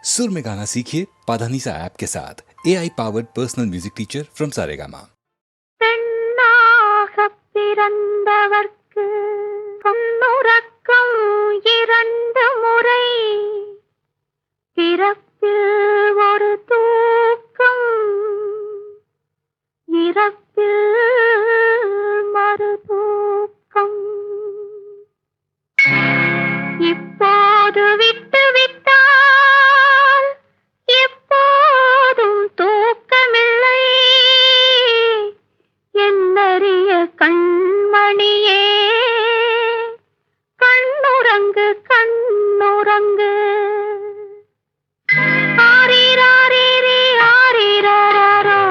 सुर में गाना सीखिए पाधानीसा ऐप के साथ AI powered personal music teacher from Saregama. பெண்ணாகப் பிறந்தவர்க்கு பொன்னுறக்கம் 2 முறை, பிறப்பில் ஒரு தூக்கம், இறப்பில் மறு தூக்கம். இப்போது விட்டுவிட்டால் எப்போதும் தூக்கமில்லை. என்னறிய கண்மணியே, கண்ணுறங்கு கண்ணுறங்கு. ஆரிராரிரி ஆரிராரோ,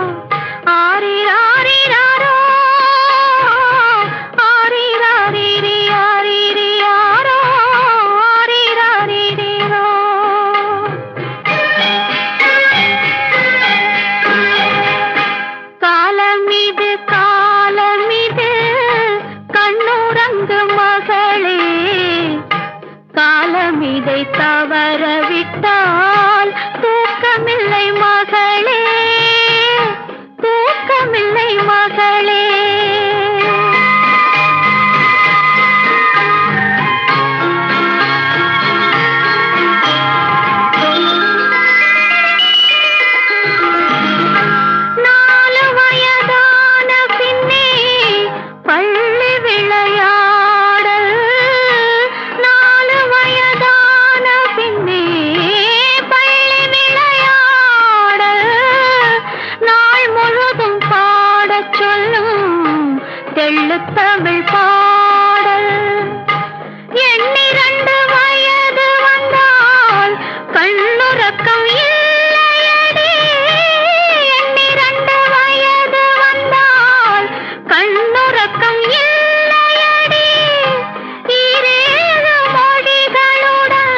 ஆரிராரிராரோ, ஆரிராரிரி ஆரிரியாரோ, ஆரிராரிரிரோ. காலமிது காலமிது கண்ணுறங்கு மகளே, காலமிதை தவறவிட்டால் தூக்கமில்லை மகளே, தூக்கமில்லை மகளே. நாலு வயதான பின்னே பள்ளி விளையாடல், நாலு வயதான பின்னே பள்ளி விளையாடல், நாள் முழுதும் பாடச் சொல்லும் தெள்ளுத்தமிழ் பாடல். 2 வயது வந்தால் கண்ணுறக்கம் இல்லையடி, 2 வயது வந்தால் கண்ணுறக்கம் இல்லையடி. 7 மொழிகளுடன்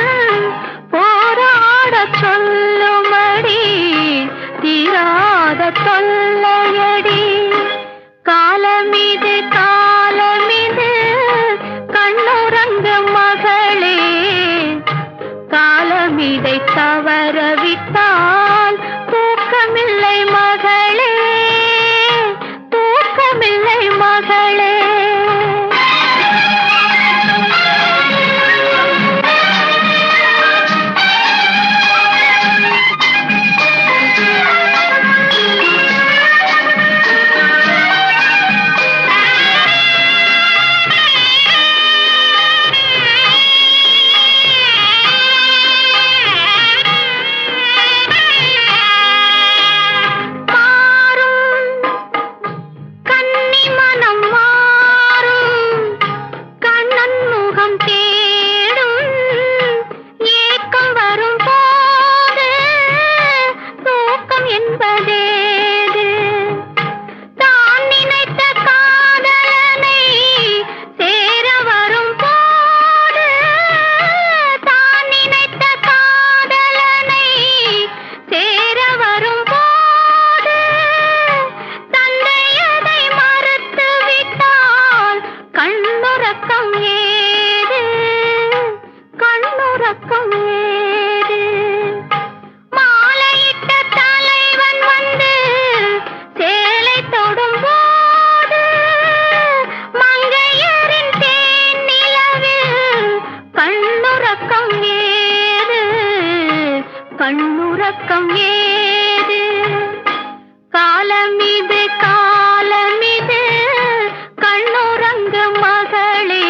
போராடச் சொல்லுமடி, தீராத தொல்லையடி. காலமிது காலமிது கண்ணுறங்கு மகளே, காலமிதை தவறவிட்டால் தூக்கமில்லை மகளே, தூக்கமில்லை மகளே. கன்னிமனம் மாறும், கண்ணன் முகம் தேடும், ஏக்கம் வரும் போது தூக்கம் என்பதேது? தான் நினைத்த காதலனை சேர வரும் போது, தான் நினைத்த காதலனை சேர வரும் போது, தந்தையதை மறுத்து விட்டால் கண்ணுறக்கம் ஏது, கண்ணுறக்கம் ஏது? மாலையிட்ட தலைவன் வந்து சேலை தொடும்போது, மங்கையரின் தேன் நிலவில் கண்ணுறக்கம் ஏது, கண்ணுறக்கம் ஏது? காலமிது காலமிது கண்ணுறங்கு மகளே,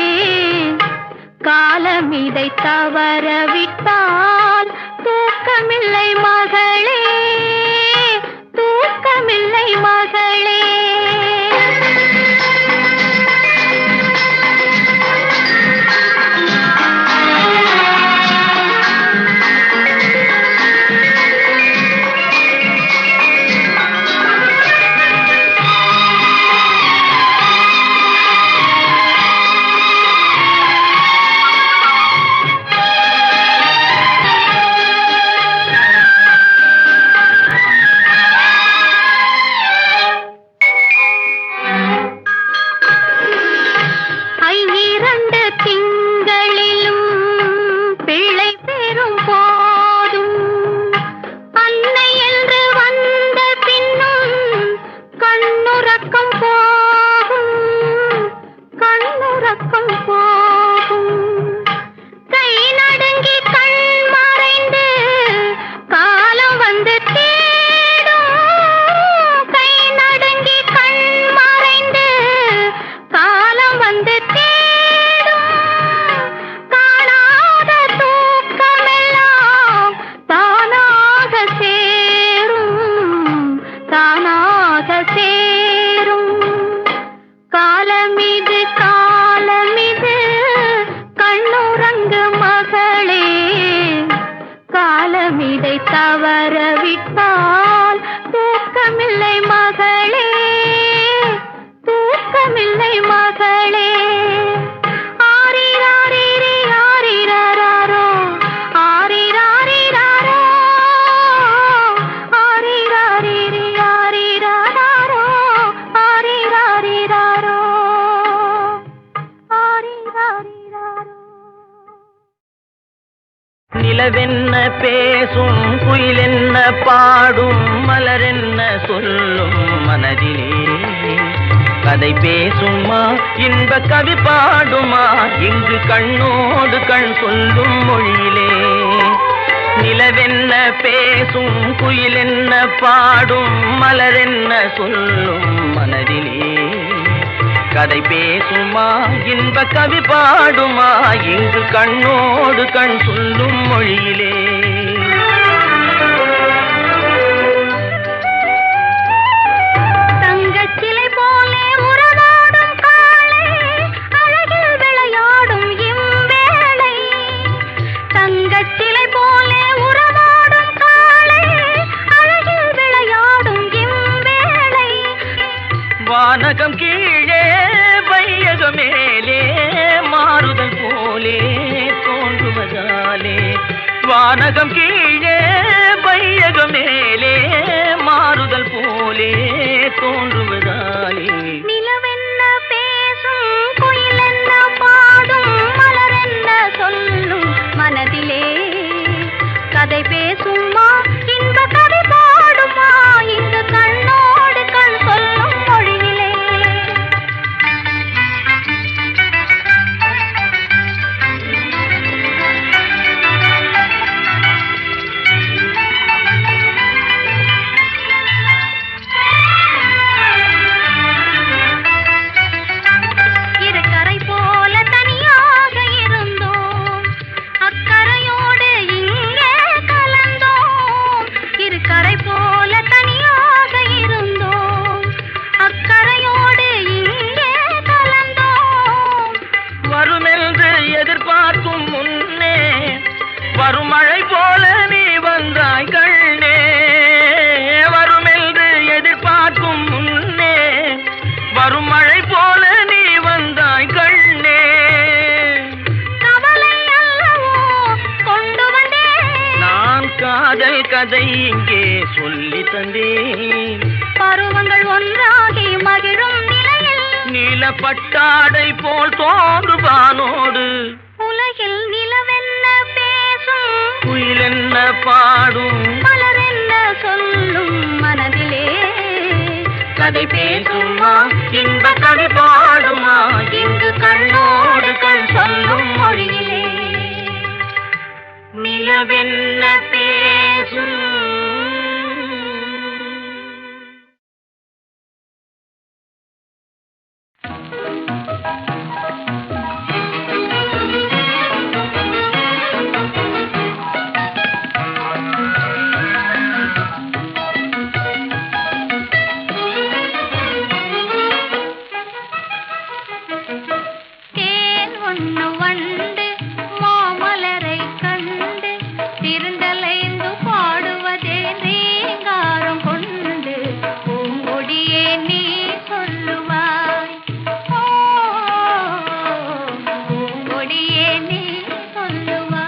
காலமிதை தவறவிட்டால் தூக்கமில்லை மகளே, தூக்கமில்லை மகளே. காலம் இதை தவறவிட்டால் தூக்கமில்லை மகளே, தூக்கமில்லை மகளே. ஆரிராரிரி ஆரிராரோ, ஆரிராரிராரோ, ஆரிராரிரி ஆரிராரோ, ஆரிராரிராரோ, ஆரிராரிராரோ. நிலவென்ன பேசும், குயிலென்ன பாடும், மலரென்ன சொல்லும் மனதிலே கதை பேசுமா, இன்ப கவி பாடுமா, இங்கு கண்ணோடு கண் சொல்லும் மொழியிலே. நிலவென்ன பேசும், குயிலென்ன பாடும், மலரென்ன சொல்லும் மனதிலே கதை பேசுமா, இன்ப கவி பாடுமா, இங்கு கண்ணோடு கண் சொல்லும் மொழியிலே. தங்கச்சிலை போலே உறவாடும் காளை, அழகில் விளையாடும் இவ்வேளை. தங்கச்சிலை போலே உறவாடும் காளை, அழகில் விளையாடும் இவ்வேளை. வானகம் கீழே வையகம் மேலே மாறுதல் போலே தோன்றுவதாலே, வானகம் கீழே வையகம் மேலே மாறுதல் போலே தோன்றுவதாலே. நிலவென்ன பேசும், குயிலென்ன பாடும், மலரென்ன சொல்லும் மனதிலே கதை பேசுமா, இன்ப கதை பாடுமா, இங்கு கண்ணோடு கண் சொல்லும் மொழியிலே. இருக்கரை போல தனியாக இருந்தோம், அக்கரையோடு இங்கே கலந்தோம். இருக்கரை போல தனியாக இருந்தோம், அக்கரையோடு இங்கே கலந்தோம். வருமென்று எதிர்பார்க்கும் முன்னே வரும் மழை போல நீ வந்தாய் கண்ணே. வருமென்று எதிர்பார்க்கும் முன்னே வரும் மழை போல நீ வந்தாய் கண்ணே. கவலை அல்லவோ கொண்டு வந்தேன், நான் காதல் கதை இங்கே சொல்லி தந்தேன். பருவங்கள் ஒன்றாகி மகிழும் நிலையில் நீல பட்டாடை போல் தோன்றுவானோடு உலகில் நிலவென்ன பேசும், குயிலென்ன பாடும், மலரென்ன சொல்லும் மனதிலே கதை பேசுமா, இன்ப கவி பாடுமா, இங்கு கண்ணோடு கண் சொல்லும் மொழியிலே. நிலவென்ன பேசும். தேன் ஒண்ணு வண்டு மாமலரை கண்டு திருந்தலைந்து பாடுவதே ரீங்காரம் கொண்டு. பூங்கொடியே நீ சொல்லுவாய், ஓ பூங்கொடியே நீ சொல்லுவாய்.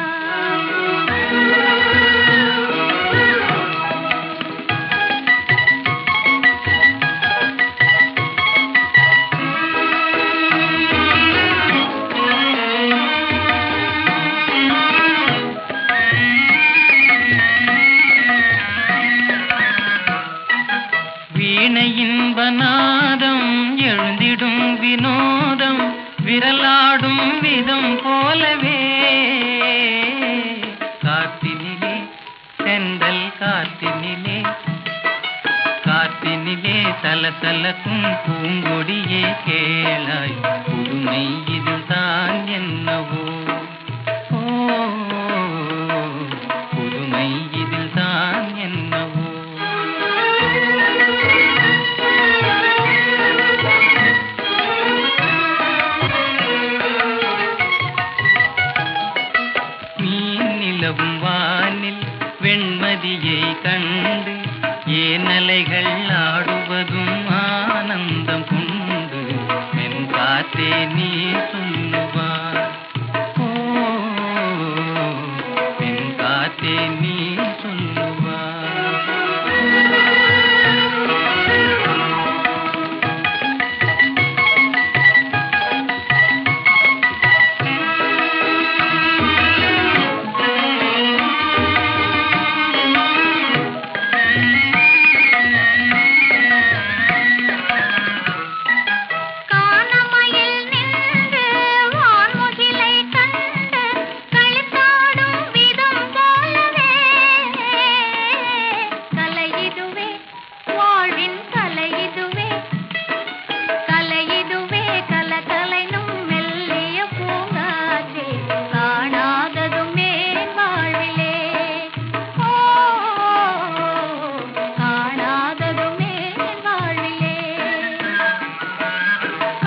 வீணையின் வனாதம் எழுந்திடும் வினோதம் விரலாடும் விதம் போலவே காத்தினிலே செந்தல் காத்தினிலே காத்தினிலே சலசலக்கும் பூங்கொடியே கேளாய் புதுமை இதுதான் என்னவோ ஓ புதுமை இதில்தான் என்னவோ வெண்மதியை கண்டு ஏனலைகள் ஆடுவதும் ஆனந்தம் கொண்டு மென்காத்தே நீ சொல்லுவார். ஓ மென்காத்தே நீ சொல்லுவார்.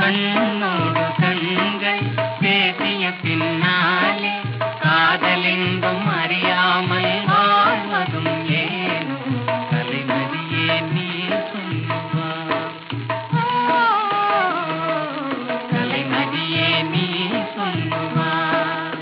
கண்ணோடு கண்கள் பேசிய பின்னாலே காதலெங்கும் அறியாமல் வாழ்வதும் ஏனோ கலைமதியே நீ சொல்லுவார். கலைமதியே நீ சொல்லுவார்.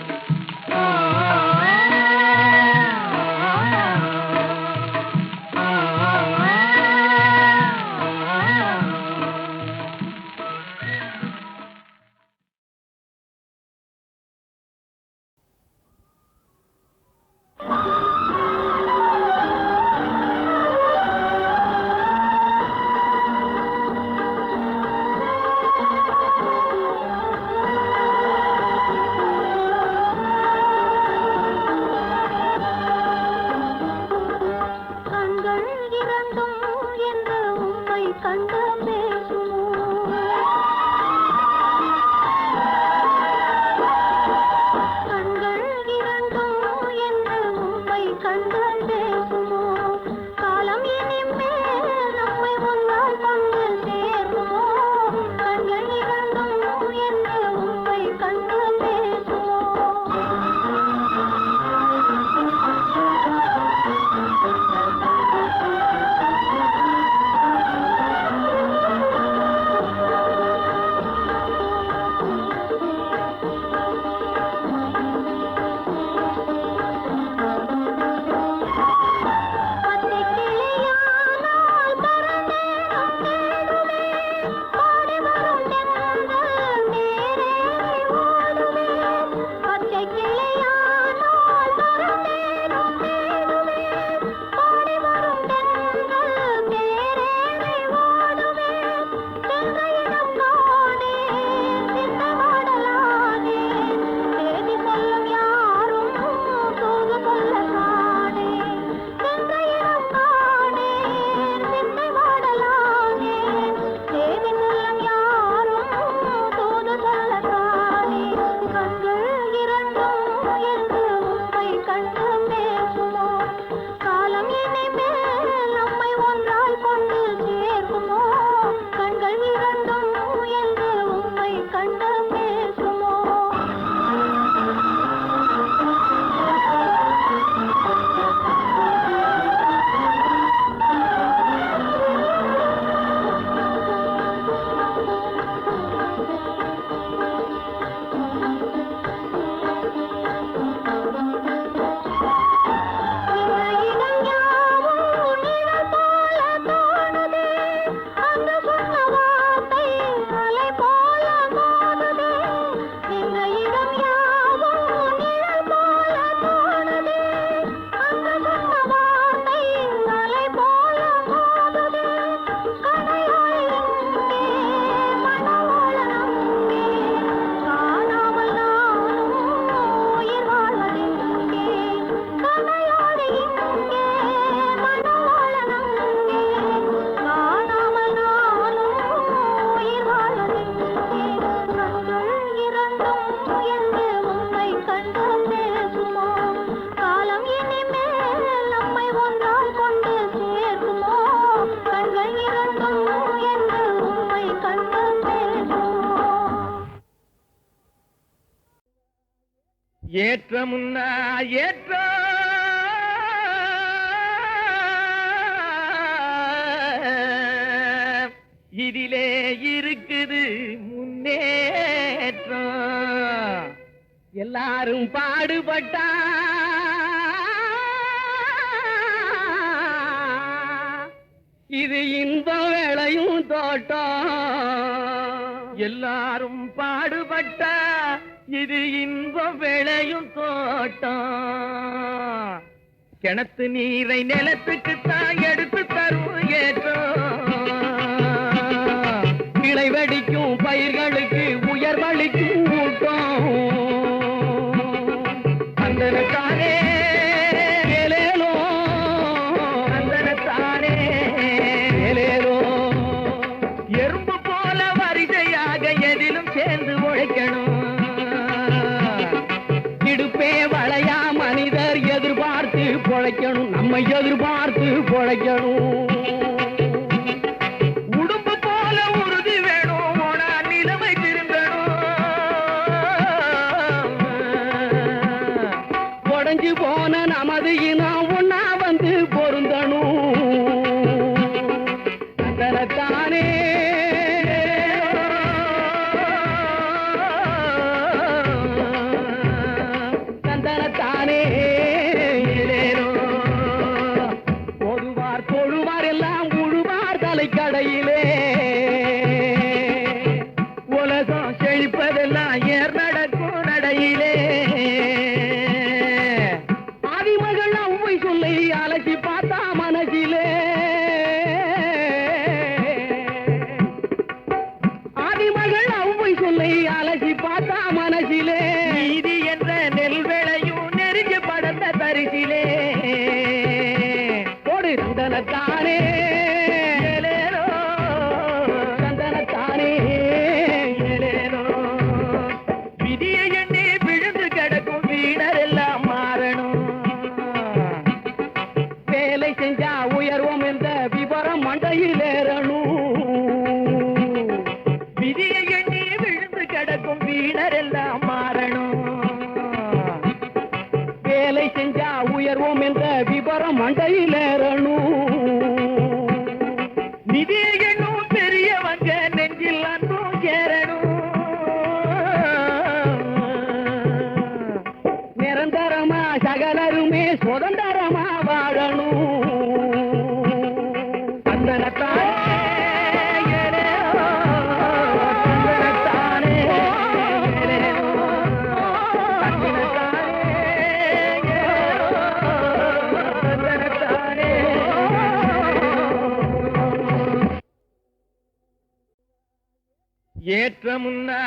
ஏற்ற முன்னா ஏற்ற இதிலே இருக்குது முன்னேற்றம். எல்லாரும் பாடுபட்டா இது இன்பம் விளையும் தோட்டம். எல்லாரும் பாடுபட்டா இது இன்பம் விளையும் தோட்டம். கிணத்து நீரை நிலத்துக்குத்தான் எடுத்து தரும் ஏற்றம். கிளை வெடிக்கும் பயிர்களுக்கு உயர்வளிக்கும் ஊட்டம். அந்தனத்தானே ஏலேலோ, அந்தனத்தானே ஏலேலோ. எறும்பு போல வரிசையாக எதிலும் சேர்ந்து உழைக்கணும். இடுப்பே வளையா மனிதர் எதிர்பார்த்து பொழைக்கணும். நம்ம எதிர்பார்த்து பொழைக்கணும். உடும்பு போல உறுதி வேணும். ஓனா நிலைமை திருந்தணும். உடைஞ்சு போன நமது இனம் ஒன்னா வந்து பொருந்தணும். தனத்தானே தந்தனத்தானே பொதுவார் தொழுவார் எல்லாம் உழுவார் தலைக்கடையிலே. உலகம் செழிப்பதெல்லாம் ஏர் நடக்கும் நடையிலே. ஆதிமகள் அவ்வை சொல்லை அலசி பார்த்தா மனசிலே. ஆதிமகள் அவ்வை சொல்லை அலசி பார்த்தா மனசிலே. நீதி என்ற நெல் விளையும் நெருங்க படந்த தரிசிலே. கொடு தந்தனத்தானே ஏலேலோ, தந்தனத்தானே ஏலேலோ. விதியை எண்ணி விழுந்து கிடக்கும் வீணர் எல்லாம் மாறணும். வேலை செஞ்சா உயர்வோம் என்ற விவரம் மண்டையில் ஏறணும். விதியை எண்ணி விழுந்து கிடக்கும் வீணர் எல்லாம் மாறணும். வேலை செஞ்சா உயர்வோம் என்ற விவரம் மண்டையில் ஏறணும். நிதியை எண்ணும் பெரியவங்க நெஞ்சில் அன்பும் சேரணும். நிரந்தரமா சகலருமே சுதந்திரமா வாழணும். தந்தனத்தானே ஏலேலோ, தந்தனத்தானே ஏலேலோ, தந்தனத்தானே ஏலேலோ, தந்தனத்தானே ஏற்றமுன்னா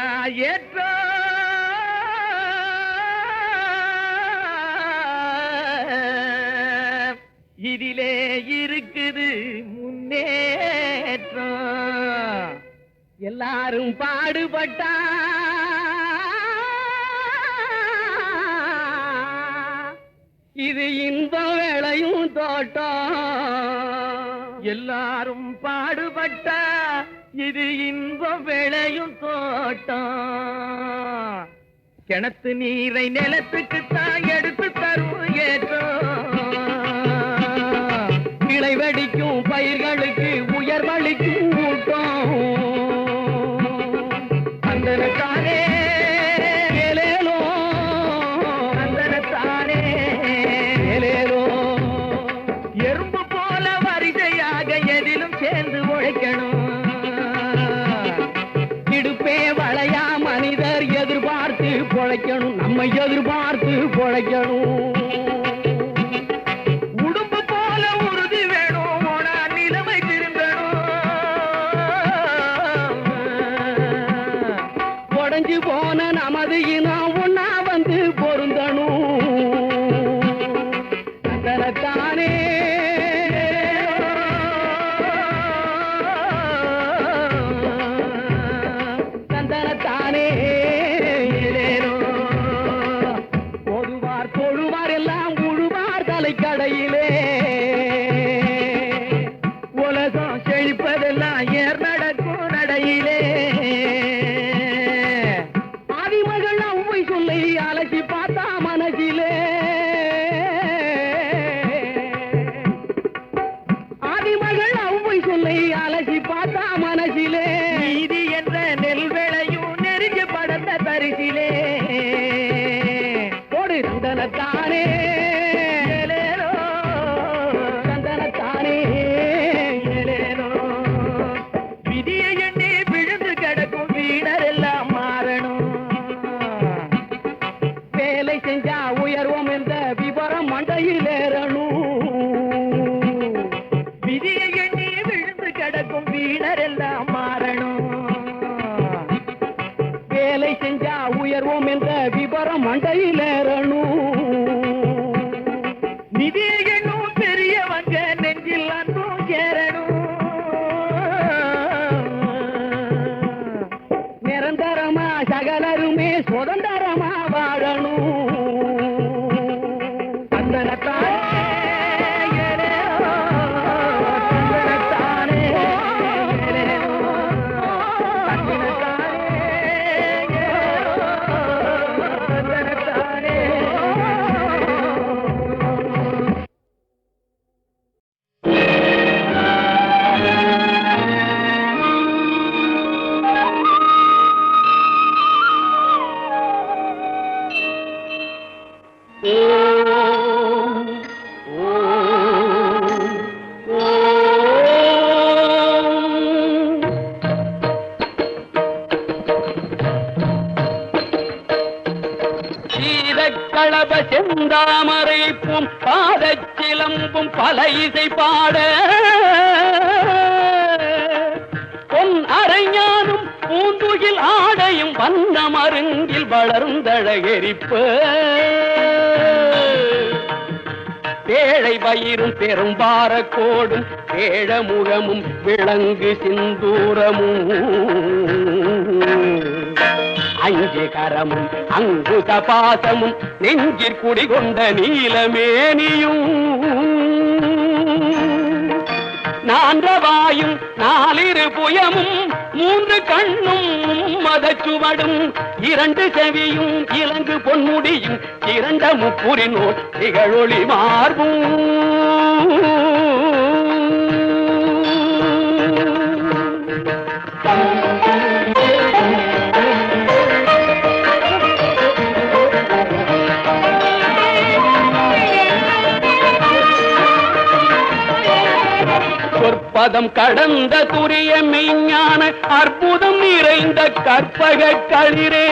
ஏற்றம். இதிலே இருக்குது முன்னேற்றம். எல்லாரும் பாடுபட்டா இது இன்பம் விளையும் தோட்டம். எல்லாரும் பாடுபட்டா இது இன்பம் விளையும் தோட்டம். கிணத்து நீரை நிலத்துக்குத்தான் எடுத்து தரும் ஏற்றம். கிளை வெடிக்கும் பயிர்களுக்கு உயர்வளிக்கும் ஊட்டம். அந்தனத்தானே ஏலேலோ, அந்தனத்தானே ஏலேலோ. எறும்பு போல வரிசையாக எதிலும் சேர்ந்து உழைக்கணும். இடுப்பே வளையா மனிதர் எதிர்பார்த்து பொழைக்கணும். நம்ம எதிர்பார்த்து பொழைக்கணும். உடும்பு போல உறுதி வேணும். ஓனா நிலைமை திருந்தணும். உடைஞ்சு போன நமது இனம் ஒன்னா வந்து பொருந்தணும். தனத்தானே தந்தனத்தானே ஏலேலோ. பொதுவார் தொழுவார் எல்லாம் உழுவார் தலைக்கடையிலே. உலகம் செழிப்பதெல்லாம் ஏர் நடக்கும் நடையிலே. ஆதிமகள் அவ்வை சொல்லை அலசி பார்த்தா மனசிலே. ஆதிமகள் அவ்வை சொல்லை அலசி பார்த்தா மனசிலே. பல்லவ செந்தாமரைப்பும் பாதச்சிலம்பும் பல இசை பாட பொன் அரைஞானும் பூந்துகில் ஆடையும் வண்ண மருங்கில் வளர்ந்தழகெரிப்ப பேழை வயிறும் பெரும்பார கோடும் பேழமுகமும் விளங்கு சிந்தூரமும் அஞ்சு கரமும் அங்குத பாசமும் நெஞ்சிற் குடிகொண்ட நீலமேனியும் நான்றவாயும் நாலிரு புயமும் மூன்று கண்ணும் மதச்சுவடும் இரண்டு செவியும் இலங்கு பொன்முடியும் இரண்ட முப்புரினோர் திகழொளி மார்பும் பதம் கடந்த துரிய மெய்ஞான அற்புதம் நிறைந்த கற்பக களிரே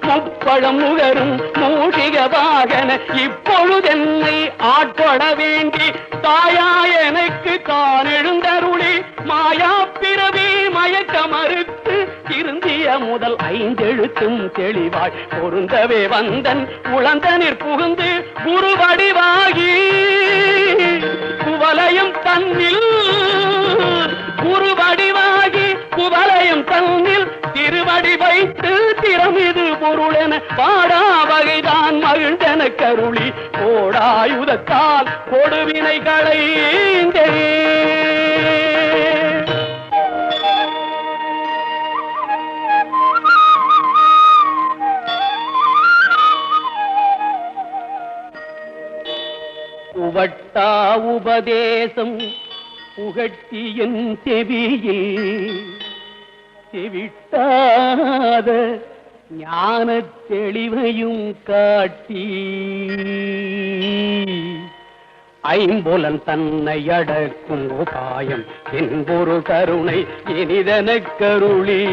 முப்பழம் நுகரும் மூஷிக வாகன இப்பொழுதென்னை ஆட்கொள்ள வேண்டி தாயா எனக்கு தான் எழுந்தருளி மாயா பிறவி மயக்க மறுத்து திருந்திய முதல் ஐந்தெழுத்தும் தெளிவாய் பொருந்தவே வந்தன் உளந்தனிற் புகுந்து குருவடிவாகி குவலயம் தன்னில் குருவடிவாகி குவலயம் தன்னில் திருவடி வைத்து திறமிது பொருளென பாடா வகைதான் மகிழ்ந்தன கருளி கோடாயுதத்தால் கொடுவினை களைந்தே உவட்டா உபதேசம் புகட்டி என் செவியில் செவிட்டாத ஞான தெளிவையும் காட்டி ஐம்புலன் தன்னை அடக்கும் உபாயம் என்பொரு கருணை இனிதனக் கருளி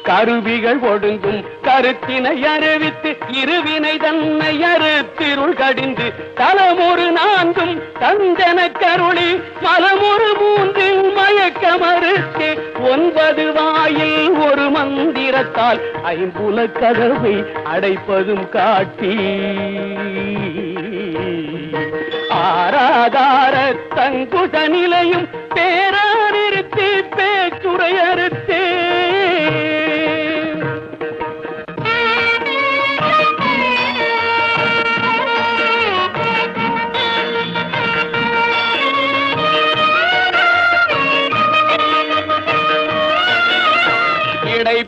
கருவிகள் ஒடுங்கும் கருத்தினை அறிவித்து இருவினை தன்னை அறுத்திருள் கடிந்து தலமொரு நான்கும் தந்தன கருளி மலமொரு மூன்றில் மயக்க மறுத்து 9 வாயில் ஒரு மந்திரத்தால் ஐம்புல கதவை அடைப்பதும் காட்டி ஆராதார தங்குத நிலையும் பேரா நிறுத்தி பேச்சுரை அறுத்தே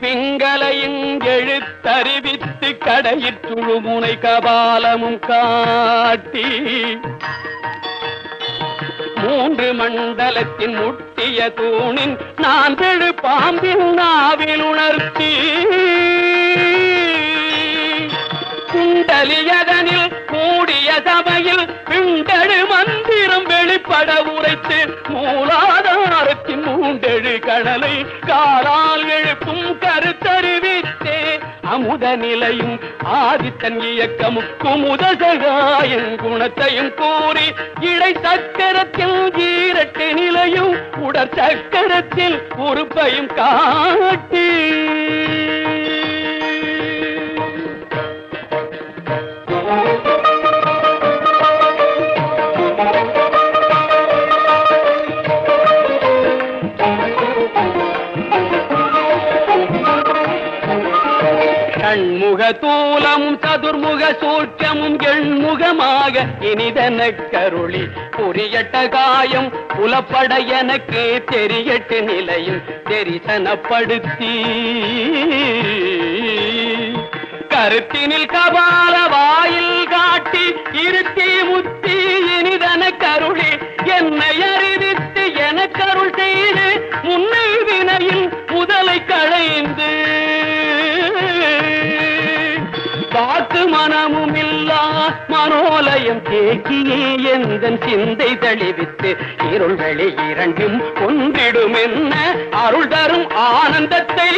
பிங்களையும் எழுத்தறிவித்து கடையிற்றுழுமுனை கபாலமும் காட்டி 3 மண்டலத்தின் முட்டிய தூணின் நான் பெழு பாம்பின் நாவில் உணர்த்தி குண்டலியதனில் கூடிய சபையில் பிண்டழு மந்திரம் வெளிப்பட உரைத்து மூலாதாரத்தின் 3 கடலை காலால் எழுப்பும் கருத்தறிவித்தே அமுத நிலையும் ஆதித்தன் இயக்கமும் குமுத சகாயன் குணத்தையும் கூறி இடை சக்கரத்தில் 8 நிலையும் உடற் சக்கரத்தில் உறுப்பையும் காட்டி கண்முக தூலமும் சதுர்முக சூட்சமும் எண்முகமாக இனிதன கருளி புரியட்ட காயம் புலப்பட எனக்கு தெரியட்டு நிலையும் தெரிசனப்படுத்தி கருத்தினில் கபால வாயில் காட்டி இருத்தி முத்தி இனிதன கருளி என்னை அறிவித்து என கருள் செய்து முன்னை வினையில் முதலை களைந்து வாக்கு மனமும் இல்லா மனோலயம் தேக்கியே எந்தன் சிந்தை தளிவித்து இருள் வெளி இரண்டும் ஒன்றிடும் என்ன அருள் தரும் ஆனந்தத்தை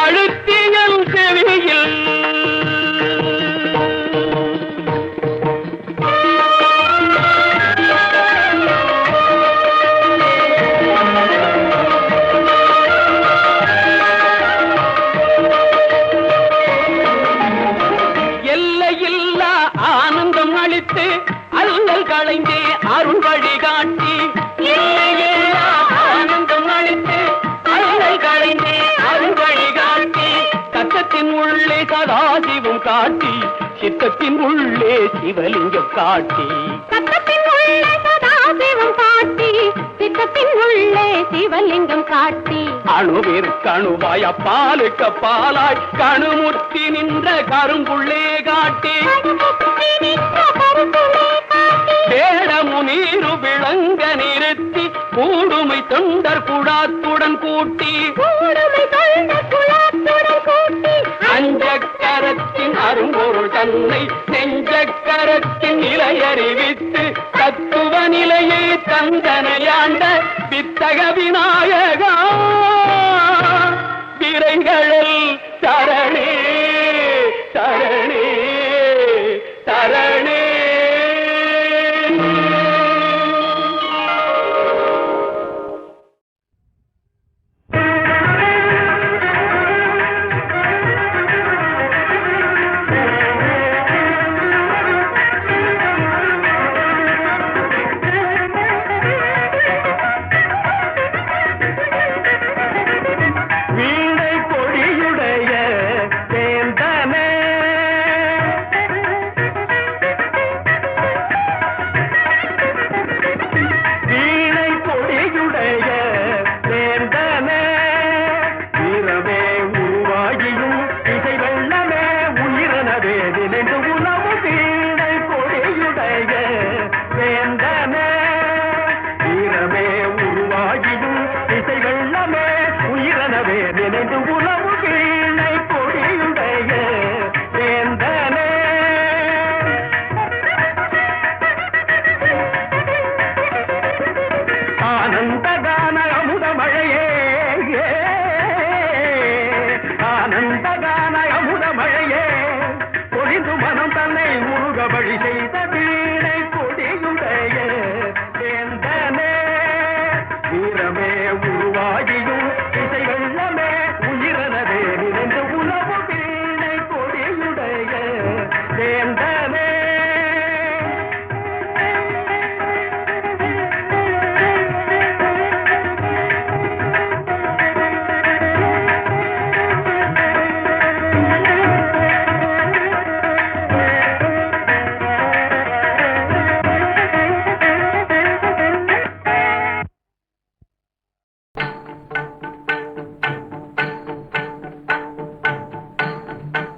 அழுத்தியல் செவியில் அல்லல் களைந்தே அருள் வழிகாட்டி ஆனந்தம் அளித்து அல்லல் களைந்தே அருள் வழிகாட்டி கட்டத்தின் உள்ளே சதாசிவம் காட்டி சித்தத்தின் உள்ளே சிவலிங்கம் காட்டி சத்தத்தின் உள்ளே சதாசிவம் காட்டி சித்தத்தின் உள்ளே சிவலிங்கம் காட்டி அணுவிற்கு அணுவாய் அப்பாலுக்கு அப்பாலாய் கணுமுத்தி நின்ற கரும்புள்ளே காட்டி வேடமு நீரு விளங்க நிறுத்தி கூடுமை தொண்டர் குடாத்துடன் கூட்டி அஞ்சக்கரத்தின் அரும்பொருள் தன்னை நெஞ்சக்கரத்தின் நிலை அறிவித்து தத்துவ நிலையை தந்தனையாண்ட வித்தக விநாயகா விரைகளில் சரணே சரணே சரணே.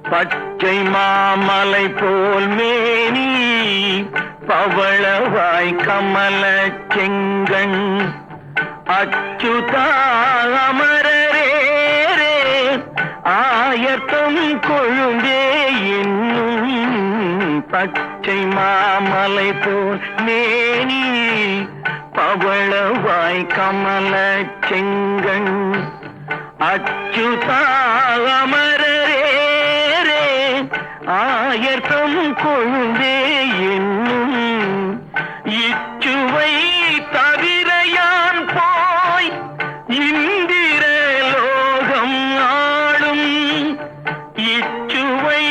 பச்சை மாமலை போல் மேனி பவளவாய் கமல செங்கண் அச்சுதா அமரரே ஆயத்தம் கொழுந்தே என்னும் பச்சை மாமலை போல் மேனி பவளவாய் கமல செங்கண் அச்சுதா அமரரே ஆயர்தம் கொழுந்தே என்னும் இச்சுவை தவிரையான் போய் இந்திர லோகம் ஆளும் இச்சுவை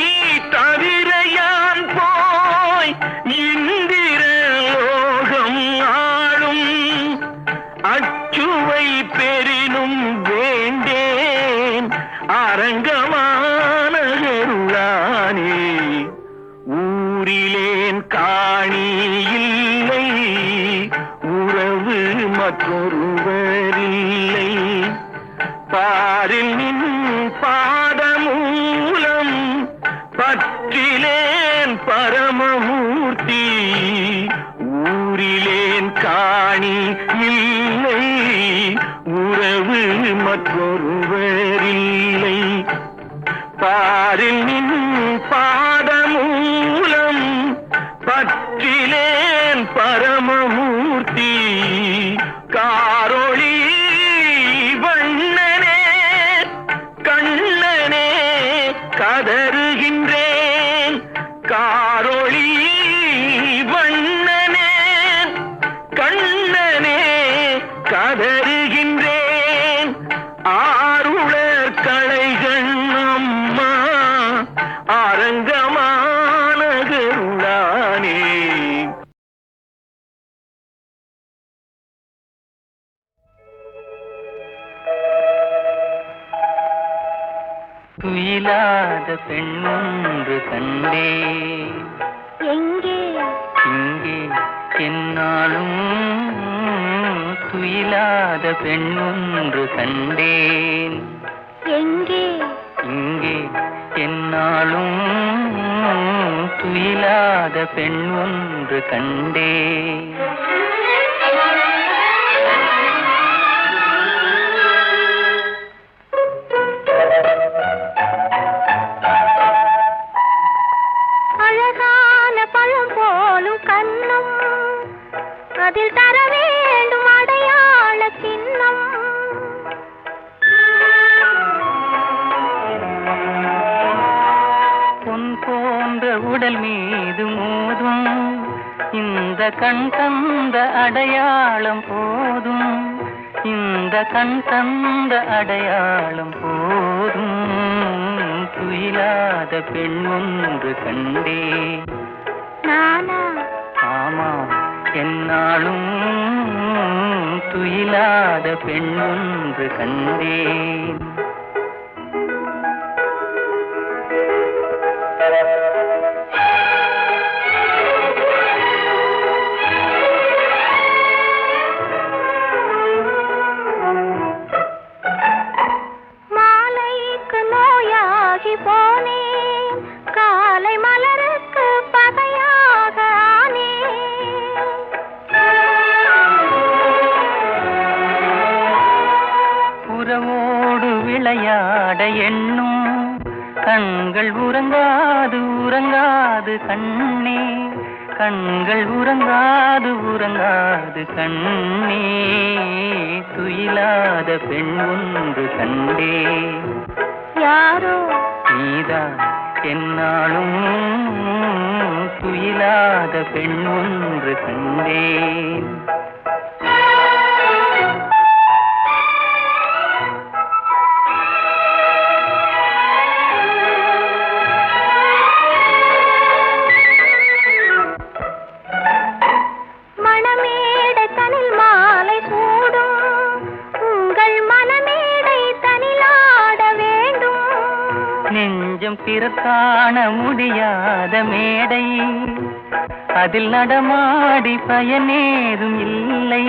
தவிரையான் போய் இந்திர லோகம் ஆளும் அச்சுவை பெரினும் வேண்டேன் அரங்கமான ஊரிலேன் காணி இல்லை உறவு மற்றொருவரில்லை பாரில் நின் பாதமூலம் பற்றிலேன் பரமமூர்த்தி ஊரிலேன் காணி இல்லை உறவு மற்றொருவரில்லை பாரில் நின் பாதமூலம் துயிலாத பெண்ணொன்று கண்டேன். எங்கே இங்கே என்னாலும் துயிலாத பெண்ணொன்று கண்டேன். எங்கே இங்கே என்னாலும் துயிலாத பெண்ணொன்று கண்டேன். அழகான பழம் போலும் கண்ணம், அதில் தர வேண்டும் அடையாள சின்னம். பொன் போன்ற உடல் மீது மோதும் இந்த கண் தந்த அடையாளம் போதும். இந்த கண் தந்த அடையாளம் போதும். துயிலாத பெண் ஒன்று கண்டே. நானா? ஆமாம், என்னாலும் துயிலாத பெண் ஒன்று கண்டேன். மாலைக்கு நோயாகி போனேன், காலை மலருக்கு பகையாக ஆனேன். உறவோடு விளையாட எண்ணும் கண்கள் உறங்காது உறங்காது கண்ணே. கண்கள் உறங்காது உறங்காது கண்ணே. துயிலாத பெண் ஒன்று கண்டே. யாரோ? நீதான் என்னாலும் துயிலாத பெண் ஒன்று கண்டேன். மணமேடை தனில் மாலை சூடும், உங்கள் மனமேடை தனிலாட வேண்டும். நெஞ்சம் பிறக்காண முடியாத மேடை, அதில் நடமாடி பயனேதும் இல்லை.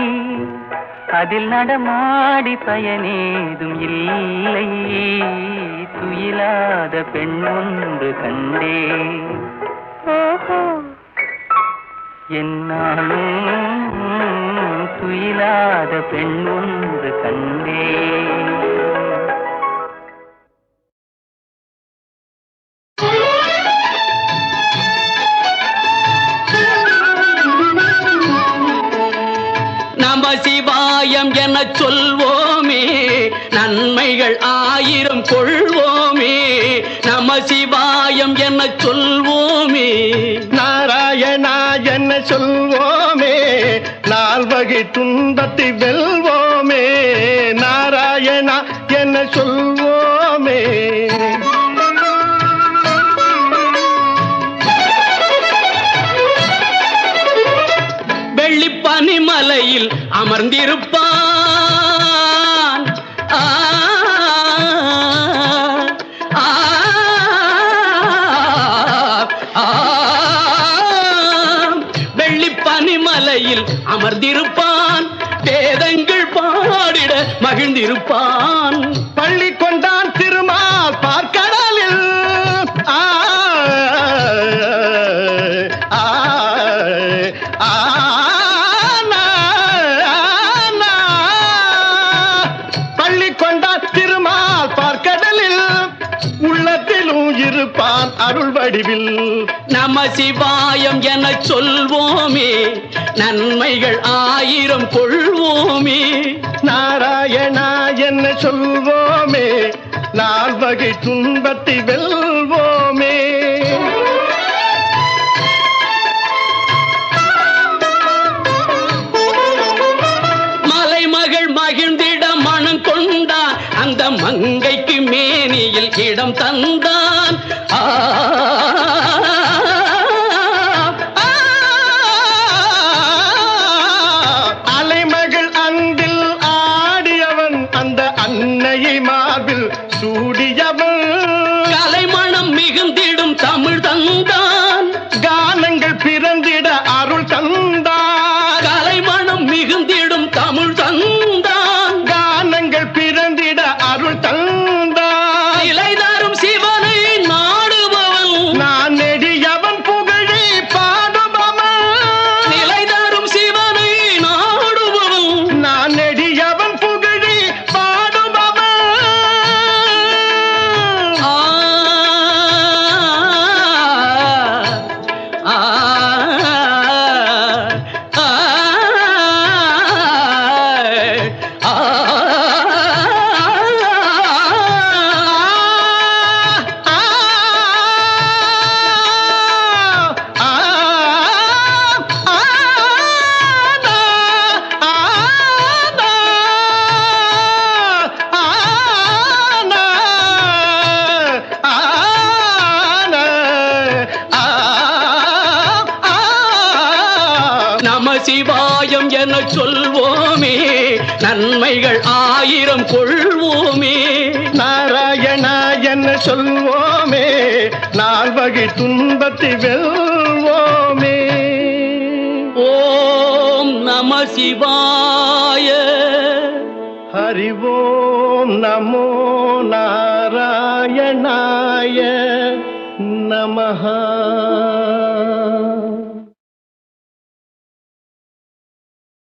அதில் நடமாடி பயனேதும் இல்லை. துயிலாத பெண் ஒன்று கண்டே. ஓஹோ, என்னாலும் துயிலாத பெண் ஒன்று கண்டே. நம சிவாயம் என சொல்வோமே, நன்மைகள் 1000 கொள்வோமே. நம சிவாயம் என சொல்வோமே, நாராயணா என்ன சொல்வோமே, நால்வகை துன்பத்தை வெல்வோமே. நாராயணா என்ன சொல்வோமே. வெள்ளிப்பனிமலையில் அமர்ந்திருப்பான். வெள்ளிப்பனிமலையில் அமர்ந்திருப்பான். வேதங்கள் பாடிட மகிழ்ந்திருப்பான். பள்ளி கொண்டான் திருமால் பார்க்கடலில். பள்ளி கொண்டான் திருமால் பார்க்கடலில், உள்ளத்திலும் இருப்பான் அருள் வடிவில். நம சிவாயம் என சொல்வோமே, நன்மைகள் 1000 கொள்வோமே. நாராயணா என்ன சொல்வோமே, நால்வகை துன்பத்தை வெல்வோமே. மலைமகள் மகிழ்ந்திட மனம் கொண்டான், அந்த மங்கைக்கு மேனியில் இடம் தந்தான். அலைமகள் அன்பில் ஆடியவன், அந்த அன்னையை மார்பில் சூடியவன். சிவாயம் என சொல்வோமே, நன்மைகள் 1000 கொள்வோமே. நாராயணா என்ன சொல்வோமே, நால்வகை துன்பத்தை வெல்வோமே. ஓம் நம சிவாய. ஹரி ஓம் நமோ நாராயணாய நமஹ.